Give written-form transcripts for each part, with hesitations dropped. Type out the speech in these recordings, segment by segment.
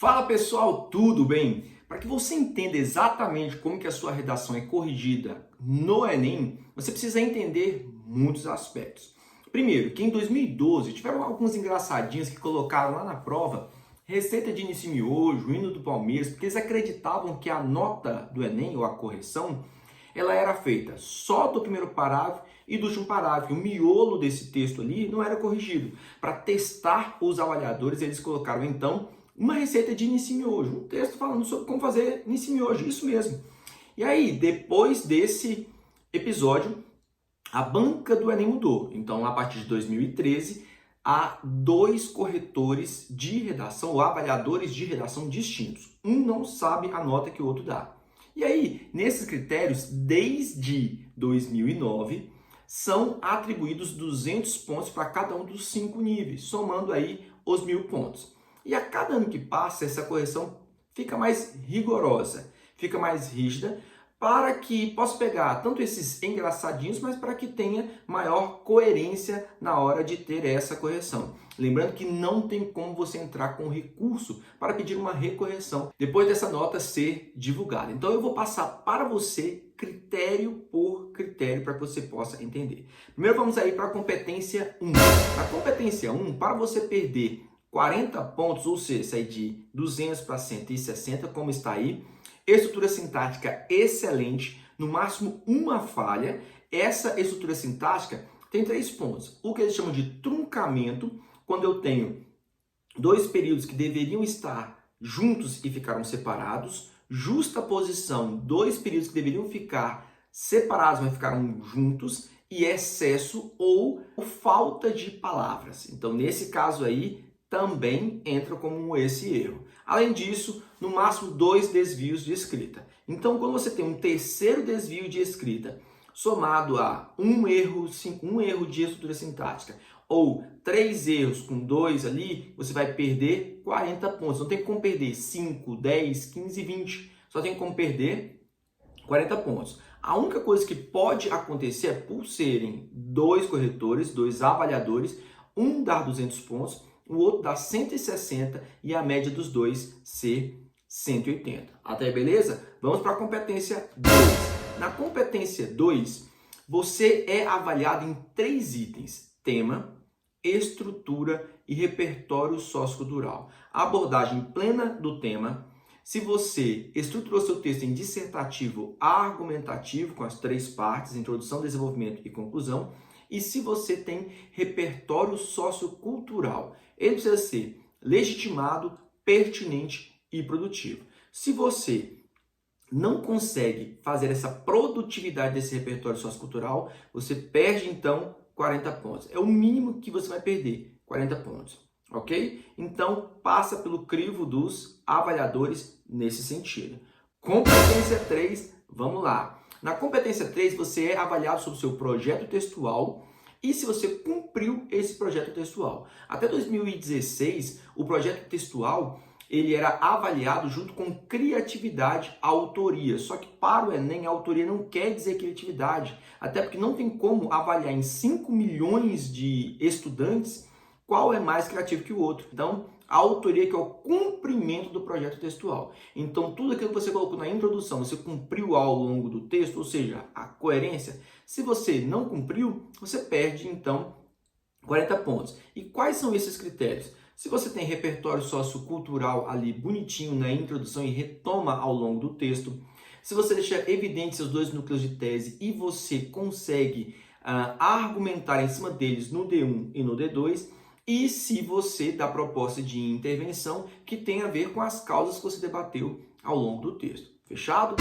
Fala pessoal, tudo bem? Para que você entenda exatamente como que a sua redação é corrigida no Enem, você precisa entender muitos aspectos. Primeiro, que em 2012 tiveram alguns engraçadinhos que colocaram lá na prova receita de início e miojo, hino do Palmeiras, porque eles acreditavam que a nota do Enem, ou a correção, ela era feita só do primeiro parágrafo e do último parágrafo. O miolo desse texto ali não era corrigido. Para testar os avaliadores, eles colocaram então uma receita de início e miojo, um texto falando sobre como fazer início e miojo, isso mesmo. E aí, depois desse episódio, a banca do Enem mudou. Então, a partir de 2013, há dois corretores de redação, ou avaliadores de redação distintos. Um não sabe a nota que o outro dá. E aí, nesses critérios, desde 2009, são atribuídos 200 pontos para cada um dos 5 níveis, somando aí os 1.000 pontos. E a cada ano que passa, essa correção fica mais rigorosa, fica mais rígida, para que possa pegar tanto esses engraçadinhos, mas para que tenha maior coerência na hora de ter essa correção. Lembrando que não tem como você entrar com recurso para pedir uma recorreção depois dessa nota ser divulgada. Então eu vou passar para você critério por critério para que você possa entender. Primeiro vamos aí para a competência 1. Na competência 1, para você perder 40 pontos, ou seja, sair de 200 para 160, como está aí. Estrutura sintática excelente, no máximo uma falha. Essa estrutura sintática tem 3 pontos. O que eles chamam de truncamento, quando eu tenho dois períodos que deveriam estar juntos e ficaram separados. Justaposição, dois períodos que deveriam ficar separados, mas ficaram juntos. E excesso ou falta de palavras. Então, nesse caso aí, também entra como esse erro. Além disso, no máximo 2 desvios de escrita. Então, quando você tem um terceiro desvio de escrita somado a um erro de estrutura sintática ou 3 erros com 2 ali, você vai perder 40 pontos. Não tem como perder 5, 10, 15, 20. Só tem como perder 40 pontos. A única coisa que pode acontecer é por serem 2 corretores, 2 avaliadores, um dar 200 pontos, o outro dá 160 e a média dos dois ser 180. Até aí, beleza? Vamos para a competência 2. Na competência 2, você é avaliado em 3 itens: tema, estrutura e repertório sociocultural. A abordagem plena do tema, se você estruturou seu texto em dissertativo argumentativo, com as 3 partes, introdução, desenvolvimento e conclusão, e se você tem repertório sociocultural. Ele precisa ser legitimado, pertinente e produtivo. Se você não consegue fazer essa produtividade desse repertório sociocultural, você perde então 40 pontos. É o mínimo que você vai perder, 40 pontos. Ok? Então, passa pelo crivo dos avaliadores nesse sentido. Competência 3, vamos lá. Na competência 3, você é avaliado sobre o seu projeto textual e se você cumpriu esse projeto textual. Até 2016, o projeto textual ele era avaliado junto com criatividade, autoria. Só que para o Enem, a autoria não quer dizer criatividade, até porque não tem como avaliar em 5 milhões de estudantes qual é mais criativo que o outro. Então, a autoria que é o cumprimento do projeto textual. Então, tudo aquilo que você colocou na introdução, você cumpriu ao longo do texto, ou seja, a coerência. Se você não cumpriu, você perde, então, 40 pontos. E quais são esses critérios? Se você tem repertório sociocultural ali bonitinho na introdução e retoma ao longo do texto, se você deixa evidentes seus 2 núcleos de tese e você consegue argumentar em cima deles no D1 e no D2, e se você dá proposta de intervenção que tem a ver com as causas que você debateu ao longo do texto. Fechado?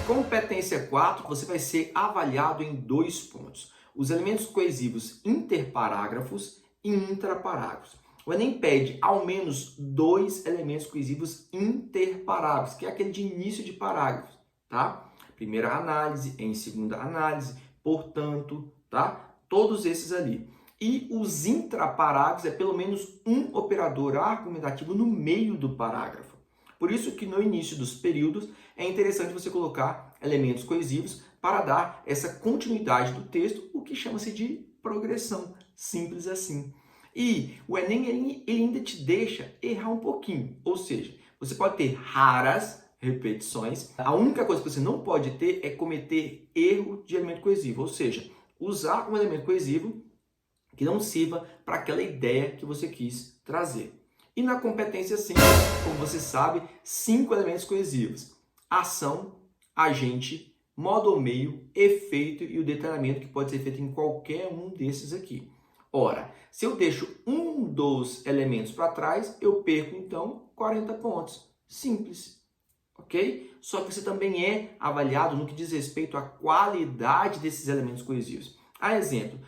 Competência 4, você vai ser avaliado em 2 pontos. Os elementos coesivos interparágrafos e intraparágrafos. O Enem pede ao menos 2 elementos coesivos interparágrafos, que é aquele de início de parágrafo, tá? Primeira análise, em segunda análise, portanto, tá? Todos esses ali. E os intraparágrafos é pelo menos um operador argumentativo no meio do parágrafo. Por isso que no início dos períodos é interessante você colocar elementos coesivos para dar essa continuidade do texto, o que chama-se de progressão. Simples assim. E o Enem ele ainda te deixa errar um pouquinho, ou seja, Você pode ter raras repetições. A única coisa que você não pode ter é cometer erro de elemento coesivo, ou seja, usar um elemento coesivo que não sirva para aquela ideia que você quis trazer. E na competência 5, como você sabe, 5 elementos coesivos: ação, agente, modo ou meio, efeito e o detalhamento, que pode ser feito em qualquer um desses aqui. Ora, se eu deixo um dos elementos para trás, eu perco então 40 pontos. Simples, ok? Só que você também é avaliado no que diz respeito à qualidade desses elementos coesivos. A exemplo,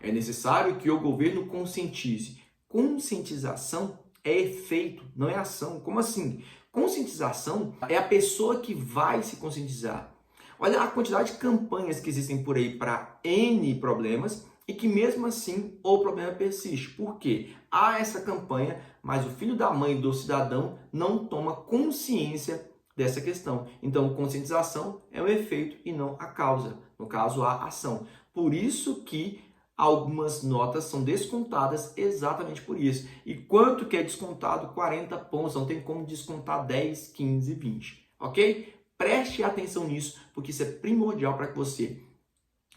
é necessário que o governo conscientize. Conscientização é efeito, não é ação. Como assim? Conscientização é a pessoa que vai se conscientizar. Olha a quantidade de campanhas que existem por aí para N problemas e que mesmo assim o problema persiste. Por quê? Há essa campanha, mas o filho da mãe do cidadão não toma consciência dessa questão. Então, conscientização é o efeito e não a causa. No caso, a ação. Por isso que algumas notas são descontadas exatamente por isso. E quanto que é descontado? 40 pontos. Não tem como descontar 10, 15, 20. Ok? Preste atenção nisso, porque isso é primordial para que você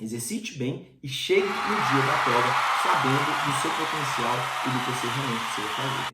exercite bem e chegue no dia da prova sabendo do seu potencial e do que você realmente precisa fazer.